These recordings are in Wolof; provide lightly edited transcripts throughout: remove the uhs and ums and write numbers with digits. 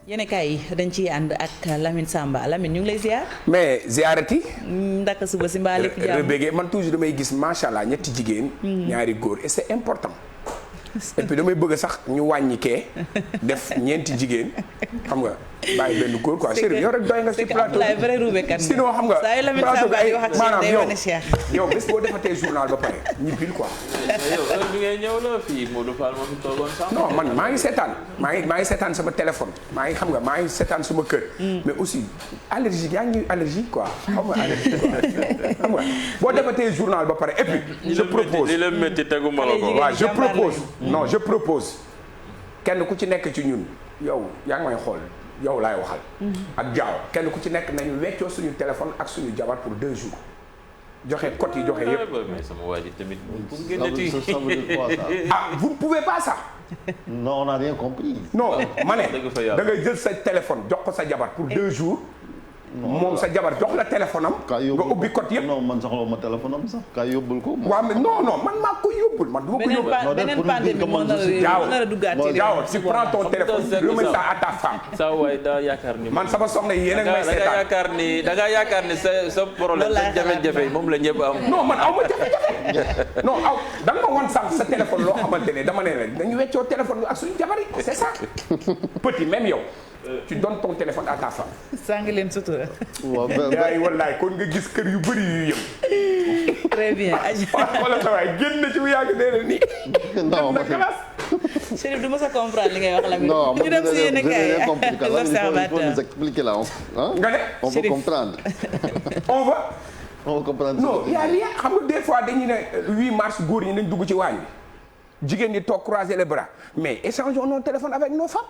yéen kay yi dañ ciy ànd ak Lamine Samba Lamine ñu ngi lay ziar. mais ziarati. ndaka suba si mbaa lépp jàmm rebége man toujours damay gis macha allah ñetti jigéen. ñaari góor et c'est important. et puis damay bëgg sax ñu wàññi kee def ñeenti jigéen xam nga bàyyi benn góor quoi. Chérif yow rek doy nga ci plateau sinon xam nga plateau ay maanaam yow bés boo defatee journal ba pare ñibbil quoi. yow heure bi ngay ñëw la fii Modou Fall moo fi toogoon sax. non man maa ngi seetaan sama téléphone maa ngi seetaan sama kër. mais aussi allergique yaa ngi allergique quoi xam nga allergique quoi xam nga boo defatee journal ba pare et puis je propose li la métti teguma la ko. waaw je propose kenn ku ci nekk ci ñun yow yaa ngi may xool yow laay waxal. ak jaaw kenn ku ci nekk nañu weccoo suñu téléphone ak suñu jabar pour 2 jours joxe code yi joxe yëpp. mais sama waa ji tamit vous ne pouvez pas ça. non on n'a rien compris. non ma ne da ngay jël sa téléphone jox ko sa jabar pour 2 jours. moom sa jabar jox la téléphone am. nga ubbi code yëpp. non man soxla ma téléphone am sax ka yóbbul ko. waaw mais non man maa ko yóbbul man du ma ko yóbbul. beneen pandémie moo nar a duggaat ci Jaaw tu prends ton téléphone remets ça à ta femme. saa waay daa yaakaar ni. man sama soxna yéen a may seetaan da nga yaakaar ni sa problème sa jafe-jafe yi moom la ñëpp am. non man aw ma jafe-jafe. non da nga ma wan sànq sa téléphone loo xamante ne dama ne la dañu weccoo téléphone bi ak suñu jabar yi c'est ça. petit même yow. tu donnes ton téléphone à ta femme. saa ngi leen sutura. waaw wallaay kon nga gis kër yu bëri yu yëpp. très bien. wala sa waay génn na ci bu yàgg nee na nii. non ma Chérif du ma sa comprendre li ngay wax la. non ñu dem si yéen kay il faut nous expliquer là nga ne on peut comprendre. on va comprendre. non y a rien xam nga des fois dañuy ne 8 mars góor ñi nañ dugg ci waañ bi jigéen ñi toog croiser les bras mais échangeons nos téléphones avec nos femmes.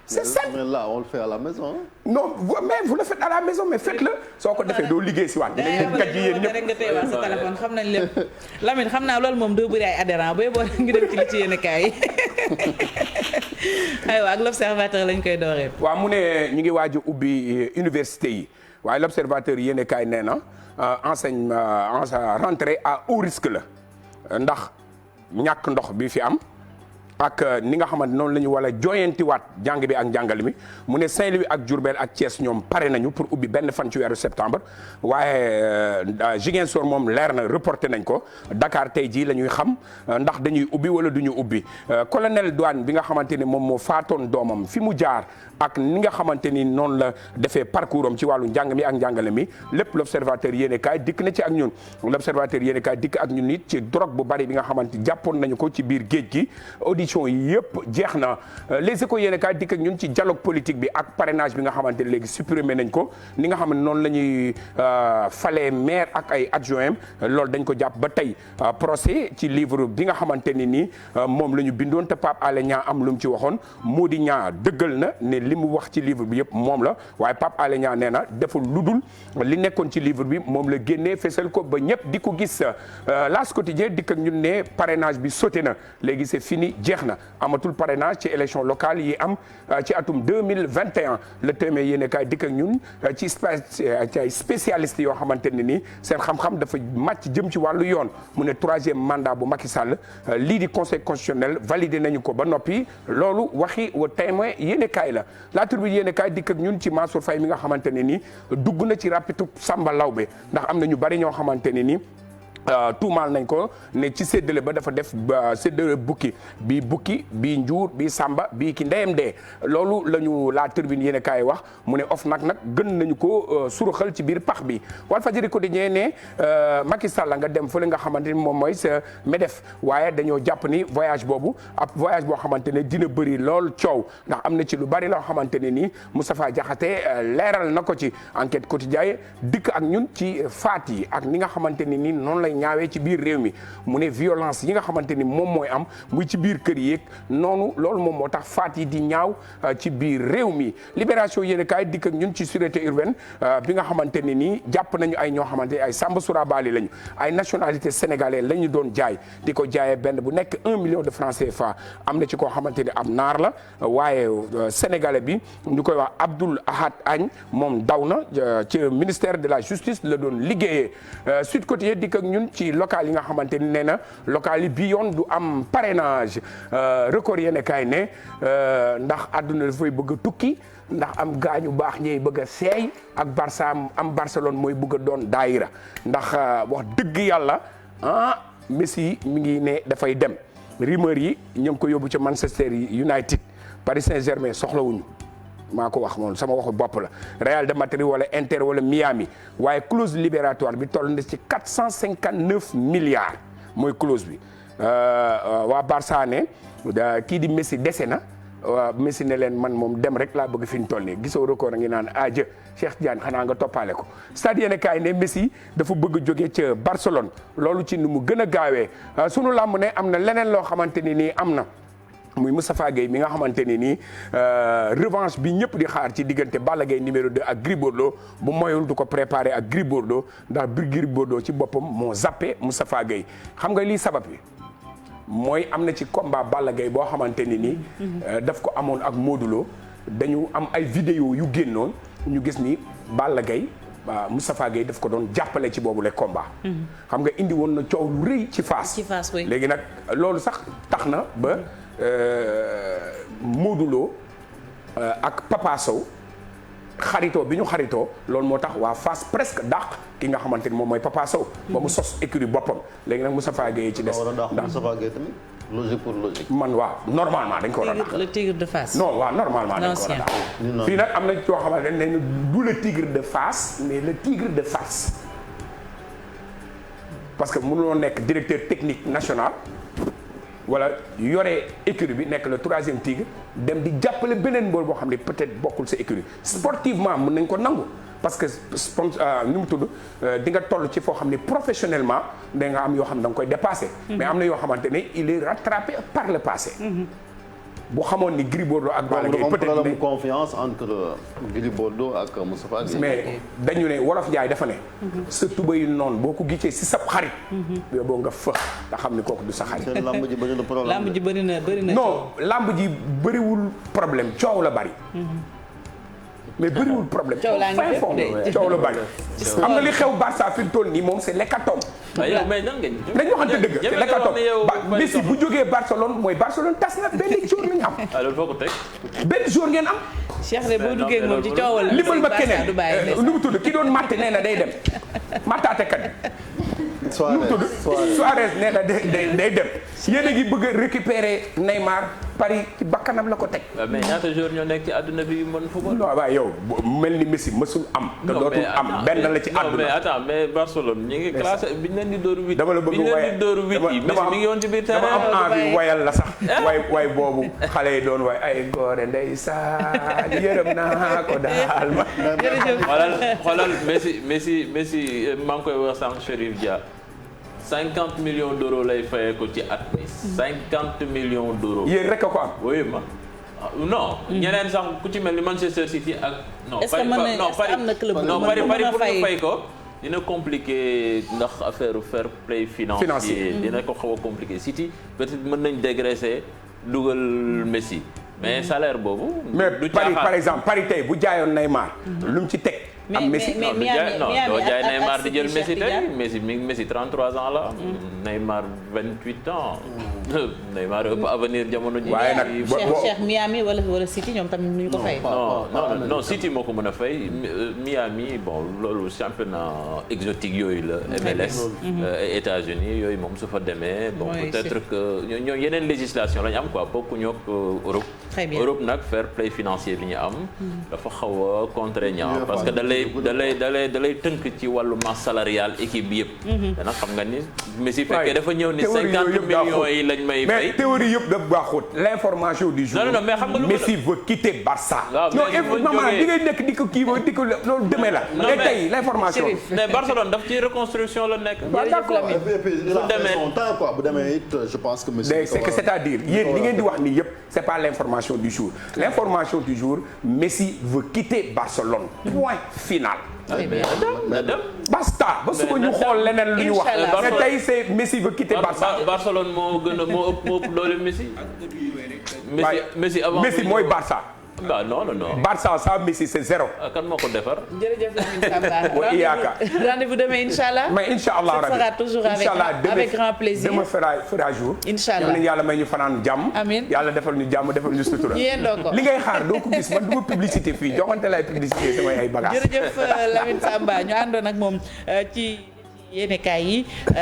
c'est simple. mais là on le fait à la maison. non mais vous le faites à la maison mais faites-le soo ko defee doo liggéey si waat. dinañ leen gàjj yéen ñëpp rek nga téyewaat sa téléphone xam nañ lépp. Lamine xam naa loolu moom doo bëri ay adhérents booy boo ngi dem ci li ci yéen kaay yi aywa ak l'observateur lañ koy dooree. waaw mu ne ñu ngi waaj a ubbi université yi waaye l'observateur yéen kaay nee na rentrée à haut risque la ndax ñàkk ndox bi fi am. ak ni nga xamante noonu la ñu war a jooyantiwaat jàng bi ak njàngale mi mu ne Saint-Louis ak Diourbel ak Thiès ñoom pare nañu pour ubbi benn fan ci weeru septembre waaye Ziguinchor moom leer na reporté nañ ko Dakar tey jii la ñuy xam ndax dañuy ubbi wala du ñu ubbi colonel douane bi nga xamante ni moom moo faatoon doomam fi mu jaar ak ni nga xamante ni noonu la defee parcours am ci wàllu njàng mi ak njàngale mi lépp l'observateur yéene kaay dikk na ci ak ñun l'observateur yéene kaay dikk ak ñun it ci drogue bu bari bi nga xamante jàppoon nañu ko ci biir géej gi audition yi yëpp jeex na les échos yéene kaay dikk ak ñun ci dialogue politique bi ak parrainage bi nga xamante ne léegi supprimé nañ ko ni nga xam ne noonu la ñuy falee maire ak ay adjoint loolu dañ ko jàpp ba tey procès ci livre bi nga xamante ni nii moom la ñu bindoon te Pape Alé Niang am lu mu ci waxoon Mody Niang dëggal na ne li mu wax ci livre bi yëpp moom la waaye Pape Alé Niang nee na deful lu dul li nekkoon ci livre bi moom la génnee fesal ko ba ñëpp di ko gis L'As Quotidien dikk ak ñun ne parrainage bi sauté na léegi c'est fini jeex na amatul parrainage ci élection locale yi am ci atum 2021 le Témoin yéene kaay dikk ak ñun ci ay spécialistes yoo xamante ne nii seen xam-xam dafa màcc jëm ci wàllu yoon mu ne 3e mandat bu Macky Sall lii di conseil constitutionnel validé nañu ko ba noppi loolu waxi wa Témoin yéene kaay la Tribune yéene kaay dikk ak ñun ci Mansour Faye mi nga xamante ne nii dugg na ci rapitu Samba Lawbe ndax am na ñu bari ñoo xamante ne nii tuumaal nañ ko ne ci séddale ba dafa def séddale bukki bii njuur bii samba bii ki ndeyam dee loolu la ñu la Tribune yéen a kaay wax mu ne of nag gën nañu ko suruxal ci biir pax bi Walfadjri Quotidien ne Macky Sall nga dem fële nga xamante ni moom mooy sa MEDEF waaye dañoo jàpp ni voyage boobu ab voyage boo xamante ne dina bëri lool coow ndax am na ci lu bari loo xamante ne nii Moustapha Diakhaté leeral na ko ci Enquête Quotidien dikk ak ñun ci faat yi ak ni nga xamante ni nii noonu lay ñaawee ci biir réew mi mu ne violence yi nga xamante ni moom mooy am muy ci biir kër yeeg noonu loolu moom moo tax faat yi di ñaaw ci biir réew mi Libération yéen kaay dikk ak ñun ci sûreté urbaine bi nga xamante ne nii jàpp nañu ay ñoo xamante ay Samba Surabali lañu ay nationalité sénégalais la ñu doon jaay di ko jaayee benn bu nekk 1 million de francs CFA am na ci koo xamante ni ab naar la waaye sénégalais bi ñu koy wax Abdoul Ahad Agne moom daw na ci ministère de la justice la doon liggéeyee Sud Quotidien dikk ak ñun ñun ci local yi nga xamante ni nee na local yi bi yoon du am parrainage record yéen kaay ne ndax àdduna dafay bëgg a tukki ndax am gaañu baax ñey bëgg a seey ak Barça am Barcelone mooy bëgg a doon daayira ndax wax dëgg yàlla Messi mi ngi ne dafay dem rumeur yi ñu ngi ko yóbbu ca Manchester United Paris Saint-Germain soxlawuñu maa ko wax moom sama waxu bopp la Real de Madrid wala Inter wala Miami waaye clause libératoire bi toll na ci 459 milliards mooy clause bi waa Barça ne kii di Messi dese na Messi ne leen man moom dem rek laa bëgg fi ñu toll nii gisoo record a ngi naan jë Cheikh Diagne xanaa nga toppaale ko stade yéen kaay ne Messi dafa bëgg a jóge ca Barcelone loolu ci nu mu gën a gaawee sunu làmb ne am na leneen loo xamante ni nii am na muy Moustapha Gueye mi nga xamante ni nii revanche bi ñëpp di xaar ci diggante Balla Gaye numéro 2 ak Gris Bordeaux bu moyul du ko préparé ak Gris Bordeaux ndax Gris Bordeaux ci boppam moo zappé Moustapha Gueye xam nga lii sabab bi mooy am na ci combat Balla Gaye boo xamante ni nii daf ko amoon ak Modou Lo dañu am ay vidéo yu génnoon ñu gis ni Balla Gaye Moustapha Gueye daf ko doon jàppale ci boobu le combat xam nga indi woon na coow lu rëy ci Fass léegi nag loolu sax tax na ba Modou Lo ak Papa Sow xaritoo bi ñu xaritoo loolu moo tax waa Fass presque dàq ki nga xamante ni moom mooy Papa Sow ba mu sos écurie boppam léegi nag Moustapha Gueye ci des ndax Moustapha Gueye tamit logique pour logique. man waaw normalement dañ ko war a dàq. le tigre de Fass. non waaw normalement dañ ko war a dàq. fii nag am na coo xamante ne du le tigre de Fass mais le tigre de Fass parce que mënuloo nekk directeur technique national wala yore écurie bi nekk le troisième tigre dem di jàppale beneen mbër boo xam ne peut-être bokkul sa écurie sportivement mën nañ ko nangu parce que ni mu tudd di nga toll ci foo xam ne professionnellement da nga am yoo xam ne da nga koy dépassé. mais am na yoo xamante ne il est rattrapé par le passé. bu xamoon ni Gris Bordeaux ak Balla Gaye peut-être problème confiance entre Gris Bordeaux ak Moustapha Gueye. mais dañu ne wolof Njaay dafa ne. sa tuba yi noonu boo ko gisee si sab xarit. yow boo nga fëx te xam ni kooku du sa xarit. seen lamb ji bëri na problème. lamb ji bëri na non lamb ji bëriwul problème coow la bari. mais bëriwul problème. coow laa ngi fépp de coow la bari. xam nga li xew Barça fi mu toll nii moom c'est l'hécatombe. yow mais nan ngeen. dañu waxante dëgg c'est l'hécatombe Messi bu jógee Barcelone mooy Barcelone tas na benn jour la ñu am. alors foo ko teg. benn jour ngeen am. Cheikh de boo duggee moom ci coowal. limal ma keneen nu mu tudd ki doon matt nee na day dem mattaate kat. Suarez nee na day dem yéen a ngi bëgg a récupérer Neymar Paris ci bakkanam la ko teg. mais ñaata joueurs ñoo nekk ci àdduna bi yu mën football. non waaw yow mel ni Messi mësul am. te dootul am benn la ci àdduna. non mais attends mais Barcelone ñu ngi classé bi ñu leen di dóor 8. dama la bëgg Messi mi ngi woon ci biir terrain. dama am envie wayal la sax. way boobu xale yi doon way ay góore ndeysaan yërëm naa ko daal ma. xoolal Messi maa ngi koy wax sànq Chérif Dia. 50 millions d'euros lay fayee ko ci at mi. 50 millions d'euros. yéen rek a ko am. oui ma non. ñeneen sax ku ci mel ni Manchester City ak. non est-ce que am na club non Paris pour nga fay ko. dina compliqué ndax affaire fair play financier. dina ko xaw a compliqué City peut-être mën nañ dégraisser dugal Messi. mais salaire boobu. mais Paris par exemple Paris tey bu jaayoon Neymar. lu mu ci teg. am Messi non doo jaay Neymar di jël Messi tey Messi 33 ans la. Neymar 28 ans. Neymar ëpp avenir jamono ji. waaye nag Cheikh Miami wala City ñoom tamit nu ñu ko fay. non City moo ko mën a fay Miami bon loolu championnat exotique yooyu la. MLS États-Unis yooyu moom su fa demee. bon peut-être que ñoo yeneen législation lañu am quoi bokkuñu ak Europe. très bien Europe nag fair play financier bi ñu am. dafa xaw a contraignant parce que da lay tënk ci wàllu masse salariale équipe bi yëpp. te nag xam nga ni Messi fekkee dafa ñëw ni 50 millions yi lañ may fay. mais théorie yëpp da baaxut l'information du jour. non mais xam nga Messi veut quitter Barça. non di ngay nekk di ko kii ba di ko loolu demee la. mais tey l'information. mais Barcelone daf ci reconstruction la nekk. waaw d'accord bu demee it je pense que Messi. c'est-à-dire yéen li ngeen di wax nii yëpp c'est pas l'information du jour. l'information du jour Messi veut quitter Barcelone. point final. basta ba suba ñu xool leneen lu ñu wax. mais tey c'est Messi veut quitter Barça. Barcelone moo ëpp doole Messi. Messi avant Messi mooy Barça. bah non. Barça sans Messi c'est 0. kan moo ko defar. jërëjëf Lamine Samba. Rendez-vous demain inchallah. mais inchallah ce sera toujours avec grand plaisir. demain fera jour. inchallah yàlla may ñu fanaan jàmm. amiin yàlla defal ñu jàmm defal ñu sutura. yéendoo ko li ngay xaar doo ko gis man du ma publicité fii joxante lay publicité samay ay bagages. jërëjëf Lamine Samba ñu àndoon ak moom ci yéenekaay yi.